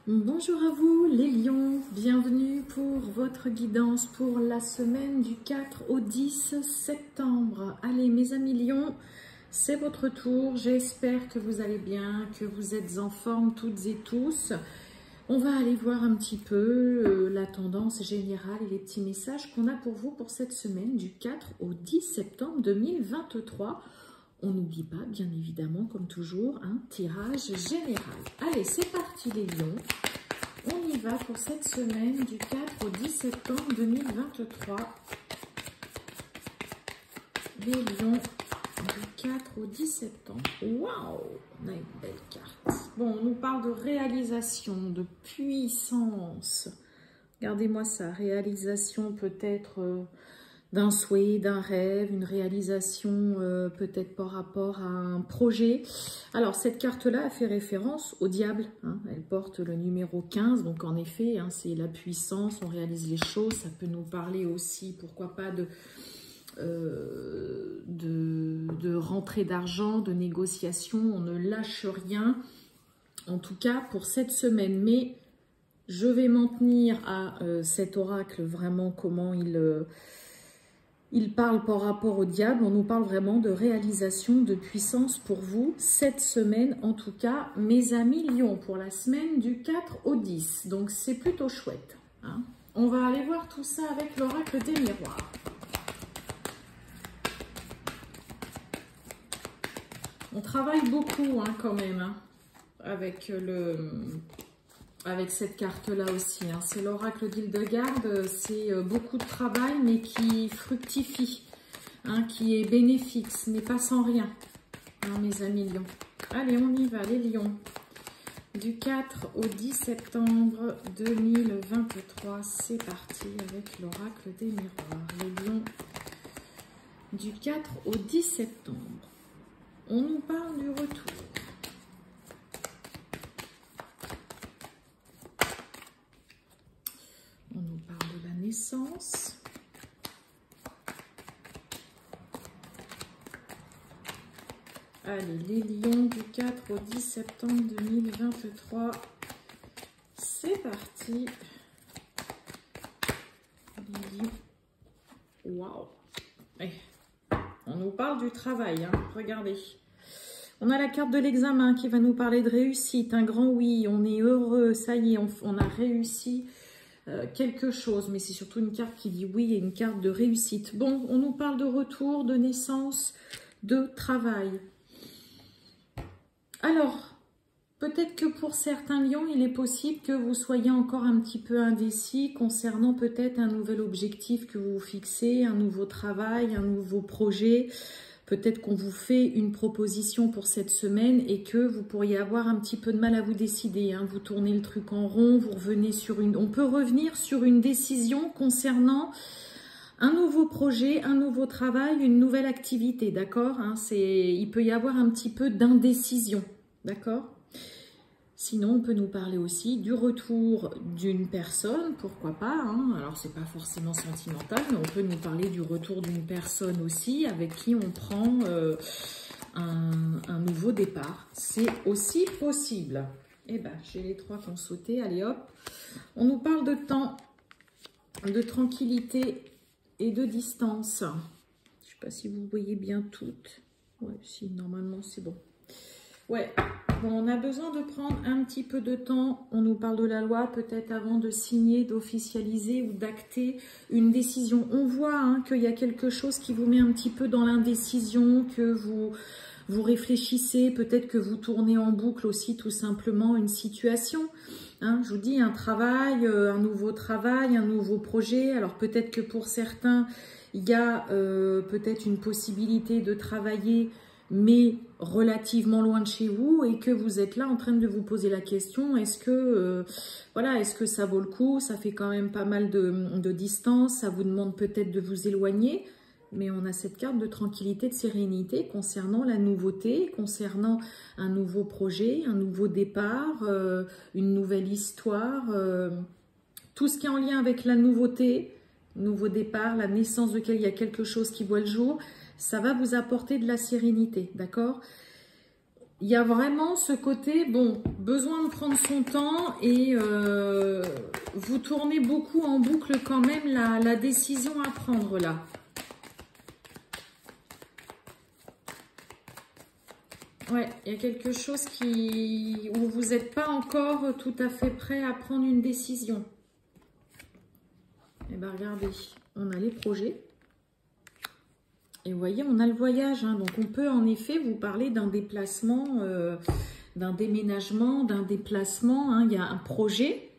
Bonjour à vous les lions, bienvenue pour votre guidance pour la semaine du 4 au 10 septembre. Allez mes amis lions, c'est votre tour, j'espère que vous allez bien, que vous êtes en forme toutes et tous. On va aller voir un petit peu la tendance générale et les petits messages qu'on a pour vous pour cette semaine du 4 au 10 septembre 2023. On n'oublie pas, bien évidemment, comme toujours, un tirage général. Allez, c'est parti les lions. On y va pour cette semaine du 4 au 10 septembre 2023. Les lions du 4 au 10 septembre. Waouh, on a une belle carte. Bon, on nous parle de réalisation, de puissance. Regardez-moi ça, réalisation peut-être... d'un souhait, d'un rêve, une réalisation peut-être par rapport à un projet. Alors, cette carte-là a fait référence au diable. Hein. Elle porte le numéro 15, donc en effet, hein, c'est la puissance, on réalise les choses. Ça peut nous parler aussi, pourquoi pas, de rentrée d'argent, de négociation. On ne lâche rien, en tout cas pour cette semaine. Mais je vais m'en tenir à cet oracle, vraiment comment il parle par rapport au diable. On nous parle vraiment de réalisation, de puissance pour vous cette semaine, en tout cas, mes amis lions, pour la semaine du 4 au 10. Donc, c'est plutôt chouette. Hein. On va aller voir tout ça avec l'oracle des miroirs. On travaille beaucoup hein, quand même hein, avec cette carte-là aussi. Hein. C'est l'oracle d'Hildegarde, c'est beaucoup de travail, mais qui fructifie, hein, qui est bénéfique, ce n'est pas sans rien, hein, mes amis lions. Allez, on y va, les lions. Du 4 au 10 septembre 2023, c'est parti avec l'oracle des miroirs. Les lions du 4 au 10 septembre. On nous parle du retour. On nous parle de la naissance. Allez, les lions du 4 au 10 septembre 2023. C'est parti. Les lions. Waouh. On nous parle du travail, hein. Regardez. On a la carte de l'examen qui va nous parler de réussite. Un grand oui, on est heureux, ça y est, on a réussi. Quelque chose, mais c'est surtout une carte qui dit oui et une carte de réussite. Bon, on nous parle de retour, de naissance, de travail. Alors, peut-être que pour certains lions, il est possible que vous soyez encore un petit peu indécis concernant peut-être un nouvel objectif que vous vous fixez, un nouveau travail, un nouveau projet. Peut-être qu'on vous fait une proposition pour cette semaine et que vous pourriez avoir un petit peu de mal à vous décider. Hein. Vous tournez le truc en rond, vous revenez sur une... On peut revenir sur une décision concernant un nouveau projet, un nouveau travail, une nouvelle activité, d'accord hein. Il peut y avoir un petit peu d'indécision, d'accord. Sinon, on peut nous parler aussi du retour d'une personne, pourquoi pas. Hein. Alors, c'est pas forcément sentimental, mais on peut nous parler du retour d'une personne aussi, avec qui on prend un nouveau départ. C'est aussi possible. Eh ben, j'ai les trois qui ont sauté. Allez, hop. On nous parle de temps, de tranquillité et de distance. Je ne sais pas si vous voyez bien toutes. Ouais, si, normalement, c'est bon. Ouais, bon, on a besoin de prendre un petit peu de temps. On nous parle de la loi, peut-être avant de signer, d'officialiser ou d'acter une décision. On voit hein, qu'il y a quelque chose qui vous met un petit peu dans l'indécision, que vous réfléchissez, peut-être que vous tournez en boucle aussi tout simplement une situation. Hein, je vous dis, un travail, un nouveau projet. Alors peut-être que pour certains, il y a peut-être une possibilité de travailler mais relativement loin de chez vous et que vous êtes là en train de vous poser la question, est-ce que, voilà, est-ce que ça vaut le coup? Ça fait quand même pas mal de distance, ça vous demande peut-être de vous éloigner, mais on a cette carte de tranquillité, de sérénité concernant la nouveauté, concernant un nouveau projet, un nouveau départ, une nouvelle histoire, tout ce qui est en lien avec la nouveauté, nouveau départ, la naissance de il y a quelque chose qui voit le jour, ça va vous apporter de la sérénité, d'accord? il y a vraiment ce côté, bon, besoin de prendre son temps et vous tournez beaucoup en boucle quand même la décision à prendre là. Ouais, il y a quelque chose où vous n'êtes pas encore tout à fait prêt à prendre une décision. Et bien regardez, on a les projets. Et vous voyez, on a le voyage, hein, donc on peut en effet vous parler d'un déplacement, d'un déménagement, d'un déplacement. Hein. Il y a un projet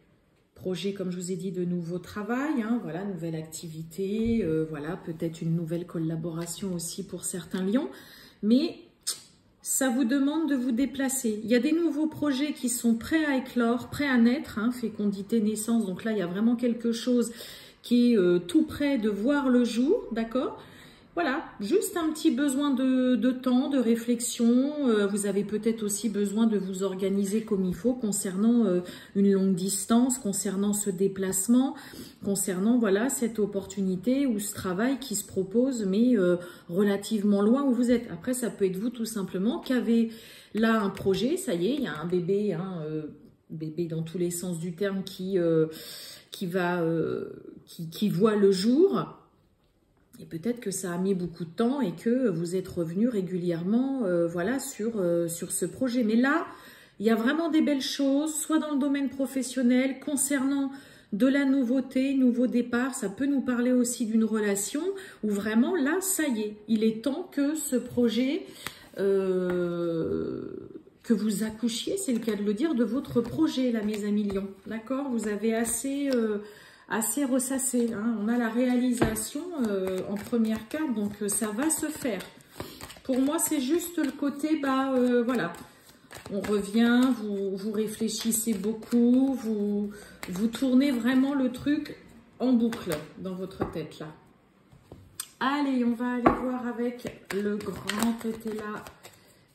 comme je vous ai dit, de nouveau travail, hein, voilà, nouvelle activité, voilà, peut-être une nouvelle collaboration aussi pour certains lions. Mais ça vous demande de vous déplacer. Il y a des nouveaux projets qui sont prêts à éclore, prêts à naître, hein, fécondité, naissance. Donc là, il y a vraiment quelque chose qui est tout près de voir le jour, d'accord ? Voilà, juste un petit besoin de temps, de réflexion. Vous avez peut-être aussi besoin de vous organiser comme il faut concernant une longue distance, concernant ce déplacement, concernant voilà cette opportunité ou ce travail qui se propose, mais relativement loin où vous êtes. Après, ça peut être vous tout simplement qui avez là un projet, ça y est, il y a un bébé, hein, bébé dans tous les sens du terme qui voit le jour. Et peut-être que ça a mis beaucoup de temps et que vous êtes revenu régulièrement voilà, sur ce projet. Mais là, il y a vraiment des belles choses, soit dans le domaine professionnel, concernant de la nouveauté, nouveau départ. Ça peut nous parler aussi d'une relation où vraiment, là, ça y est, il est temps que ce projet, que vous accouchiez, c'est le cas de le dire, de votre projet, là, mes amis lions. D'accord? Vous avez assez ressassé. Hein. On a la réalisation en première carte, donc ça va se faire. Pour moi, c'est juste le côté, voilà, on revient, vous réfléchissez beaucoup, vous tournez vraiment le truc en boucle dans votre tête, là. Allez, on va aller voir avec le grand tété là.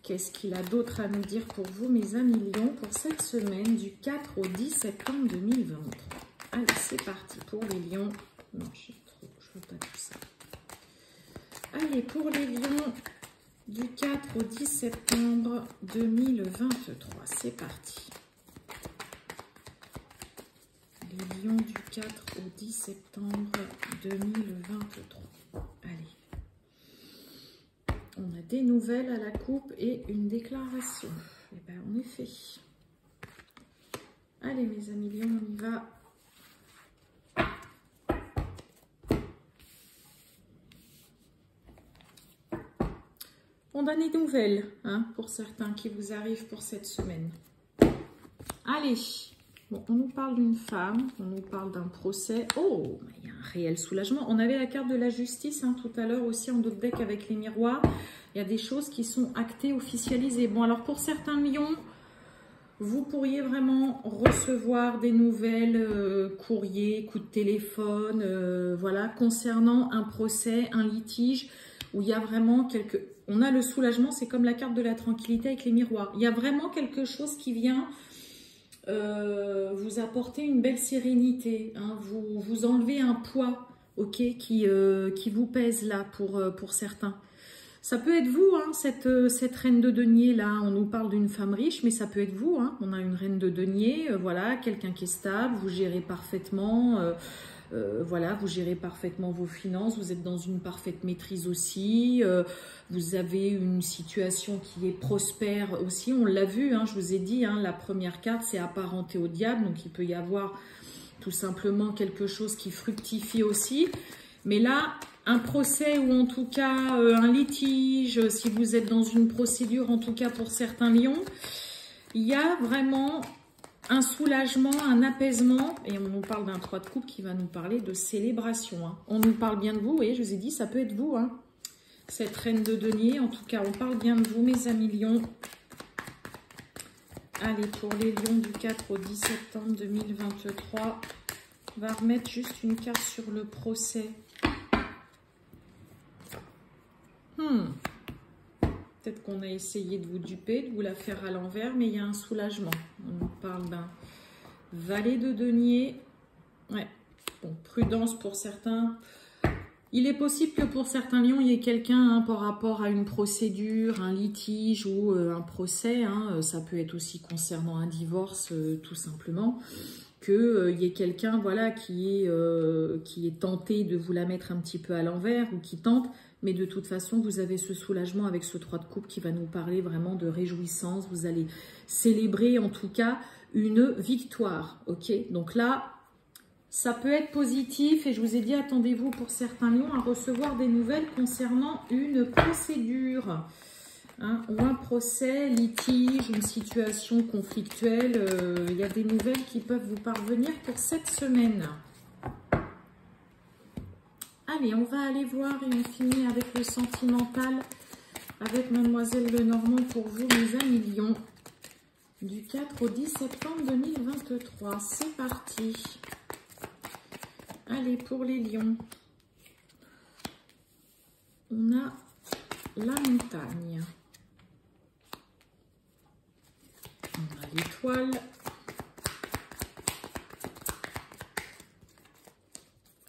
Qu'est-ce qu'il a d'autre à nous dire pour vous, mes amis lions, pour cette semaine du 4 au 10 septembre 2023. Allez, c'est parti pour les lions. Non, je veux pas tout ça. Allez, pour les lions du 4 au 10 septembre 2023. C'est parti. Les lions du 4 au 10 septembre 2023. Allez. On a des nouvelles à la coupe et une déclaration. Eh bien, en effet. Allez, mes amis lions, on y va. On a des nouvelles, hein, pour certains qui vous arrivent pour cette semaine. Allez, bon, on nous parle d'une femme, on nous parle d'un procès. Oh, il y a un réel soulagement. On avait la carte de la justice hein, tout à l'heure aussi en d'autres decks avec les miroirs. Il y a des choses qui sont actées, officialisées. Bon, alors pour certains lions, vous pourriez vraiment recevoir des nouvelles, courriers, coups de téléphone, voilà, concernant un procès, un litige, où il y a vraiment quelques... On a le soulagement, c'est comme la carte de la tranquillité avec les miroirs. Il y a vraiment quelque chose qui vient vous apporter une belle sérénité. Hein, vous enlevez un poids, ok, qui vous pèse là pour certains. Ça peut être vous, hein, cette reine de denier là. On nous parle d'une femme riche, mais ça peut être vous. Hein. On a une reine de denier, voilà, quelqu'un qui est stable, vous gérez parfaitement. Voilà, vous gérez parfaitement vos finances, vous êtes dans une parfaite maîtrise aussi, vous avez une situation qui est prospère aussi, on l'a vu, hein, je vous ai dit, hein, la première carte c'est apparenté au diable, donc il peut y avoir tout simplement quelque chose qui fructifie aussi, mais là, un procès ou en tout cas un litige, si vous êtes dans une procédure, en tout cas pour certains lions, il y a vraiment... un soulagement, un apaisement, et on nous parle d'un 3 de coupe qui va nous parler de célébration. Hein. On nous parle bien de vous, et je vous ai dit, ça peut être vous, hein. Cette reine de denier. En tout cas, on parle bien de vous, mes amis lions. Allez, pour les lions du 4 au 10 septembre 2023, on va remettre juste une carte sur le procès. Peut-être qu'on a essayé de vous duper, de vous la faire à l'envers, mais il y a un soulagement. On nous parle d'un valet de denier. Ouais. Bon, prudence pour certains. Il est possible que pour certains lions, il y ait quelqu'un hein, par rapport à une procédure, un litige ou un procès. Hein, ça peut être aussi concernant un divorce, tout simplement. Qu'il y ait quelqu'un voilà, qui est tenté de vous la mettre un petit peu à l'envers ou qui tente. Mais de toute façon, vous avez ce soulagement avec ce 3 de coupe qui va nous parler vraiment de réjouissance. Vous allez célébrer en tout cas une victoire. Ok, donc là... ça peut être positif et je vous ai dit, attendez-vous pour certains lions à recevoir des nouvelles concernant une procédure hein, ou un procès, litige, une situation conflictuelle. Il y a des nouvelles qui peuvent vous parvenir pour cette semaine. Allez, on va aller voir et on finit avec le sentimental avec Mademoiselle Lenormand pour vous, mes amis lions, du 4 au 10 septembre 2023. C'est parti. Allez, pour les lions, on a la montagne, on a l'étoile,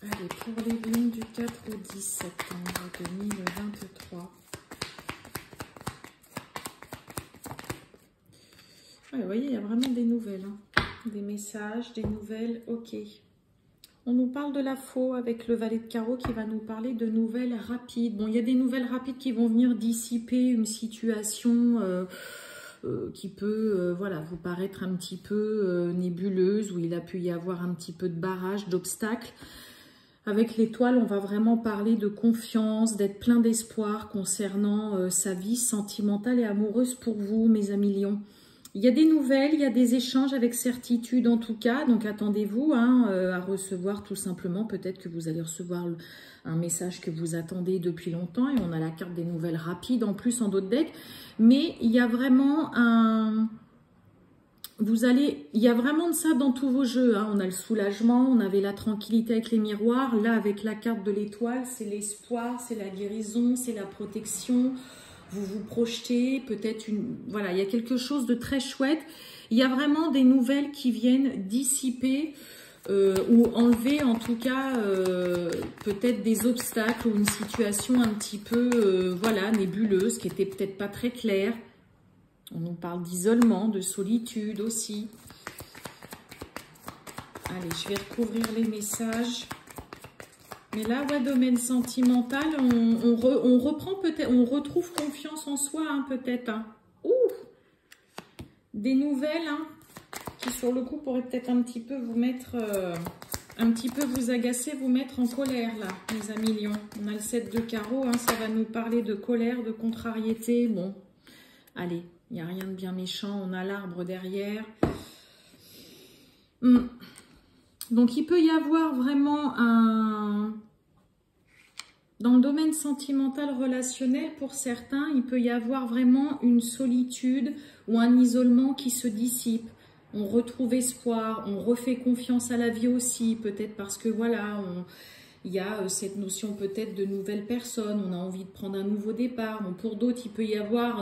allez, pour les lions du 4 au 10 septembre 2023. Ouais, vous voyez, il y a vraiment des nouvelles, hein. Des messages, des nouvelles, ok. On nous parle de la faux avec le valet de carreau qui va nous parler de nouvelles rapides. Bon, il y a des nouvelles rapides qui vont venir dissiper une situation qui peut voilà, vous paraître un petit peu nébuleuse, où il a pu y avoir un petit peu de barrage, d'obstacles. Avec l'étoile, on va vraiment parler de confiance, d'être plein d'espoir concernant sa vie sentimentale et amoureuse pour vous, mes amis lions. Il y a des nouvelles, il y a des échanges avec certitude en tout cas, donc attendez-vous hein, à recevoir tout simplement, peut-être que vous allez recevoir un message que vous attendez depuis longtemps et on a la carte des nouvelles rapides en plus en d'autres decks, mais il y a vraiment il y a vraiment de ça dans tous vos jeux, hein. On a le soulagement, on avait la tranquillité avec les miroirs, là avec la carte de l'étoile, c'est l'espoir, c'est la guérison, c'est la protection. Vous vous projetez, peut-être voilà, il y a quelque chose de très chouette. Il y a vraiment des nouvelles qui viennent dissiper ou enlever en tout cas peut-être des obstacles ou une situation un petit peu voilà, nébuleuse, qui était peut-être pas très claire. On nous parle d'isolement, de solitude aussi. Allez, je vais recouvrir les messages. Mais là, ouais, domaine sentimental, on reprend peut-être, on retrouve confiance en soi, hein, peut-être. Hein. Ouh, des nouvelles, hein, qui sur le coup pourraient peut-être un petit peu vous mettre, un petit peu vous agacer, vous mettre en colère, là, mes amis lions. On a le 7 de carreau, hein, ça va nous parler de colère, de contrariété. Bon, allez, il n'y a rien de bien méchant, on a l'arbre derrière. Donc, il peut y avoir vraiment dans le domaine sentimental relationnel, pour certains, il peut y avoir vraiment une solitude ou un isolement qui se dissipe. On retrouve espoir, on refait confiance à la vie aussi, peut-être parce que voilà, il y a cette notion peut-être de nouvelles personnes, on a envie de prendre un nouveau départ. Bon, pour d'autres, il peut y avoir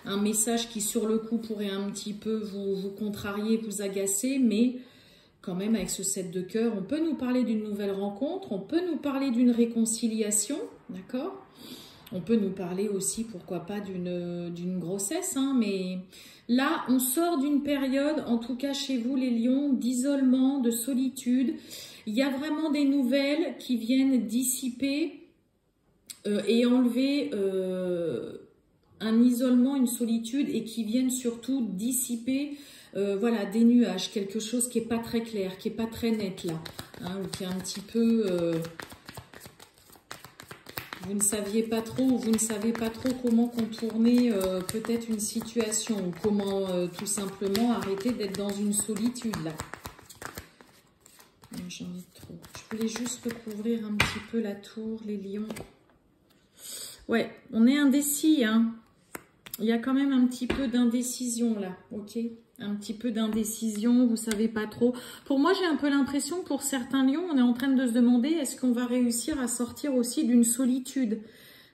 un message qui sur le coup pourrait un petit peu vous contrarier, vous agacer, mais quand même avec ce 7 de cœur, on peut nous parler d'une nouvelle rencontre, on peut nous parler d'une réconciliation, d'accord? On peut nous parler aussi, pourquoi pas, d'une grossesse, hein, mais là, on sort d'une période, en tout cas chez vous les lions, d'isolement, de solitude. Il y a vraiment des nouvelles qui viennent dissiper et enlever un isolement, une solitude, et qui viennent surtout dissiper voilà, des nuages, quelque chose qui n'est pas très clair, qui n'est pas très net là, hein, ou qui est un petit peu... vous ne saviez pas trop, ou vous ne savez pas trop comment contourner peut-être une situation, ou comment tout simplement arrêter d'être dans une solitude là. J'en ai trop. Je voulais juste recouvrir un petit peu la tour, les lions. Ouais, on est indécis, hein. Il y a quand même un petit peu d'indécision là, ok? Un petit peu d'indécision, vous savez pas trop. Pour moi, j'ai un peu l'impression, pour certains lions, on est en train de se demander, est-ce qu'on va réussir à sortir aussi d'une solitude?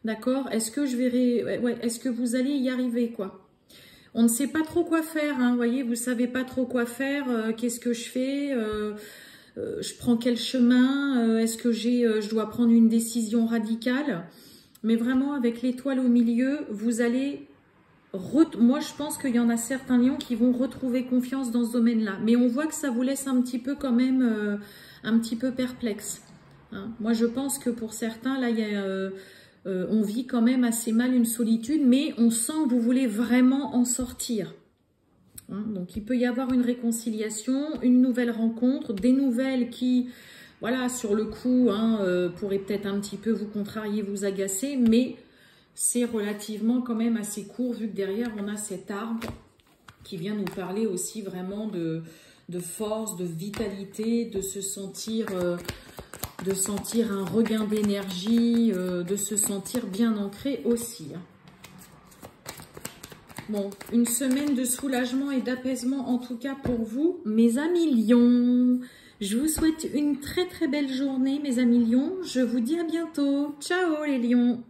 D'accord? Est-ce que je vais... ouais, est-ce que vous allez y arriver, quoi? On ne sait pas trop quoi faire, hein, vous voyez, vous savez pas trop quoi faire, qu'est-ce que je fais je prends quel chemin, est-ce que je dois prendre une décision radicale? Mais vraiment, avec l'étoile au milieu, vous allez... Moi, je pense qu'il y en a certains lions qui vont retrouver confiance dans ce domaine-là. Mais on voit que ça vous laisse un petit peu quand même, un petit peu perplexe. Hein. Moi, je pense que pour certains, là, on vit quand même assez mal une solitude, mais on sent que vous voulez vraiment en sortir. Hein. Donc, il peut y avoir une réconciliation, une nouvelle rencontre, des nouvelles qui... Voilà, sur le coup, hein, pourrait peut-être un petit peu vous contrarier, vous agacer, mais c'est relativement quand même assez court, vu que derrière, on a cet arbre qui vient nous parler aussi vraiment de force, de vitalité, de se sentir, de sentir un regain d'énergie, de se sentir bien ancré aussi. Bon, une semaine de soulagement et d'apaisement en tout cas pour vous, mes amis lions. Je vous souhaite une très très belle journée, mes amis lions. Je vous dis à bientôt. Ciao les lions.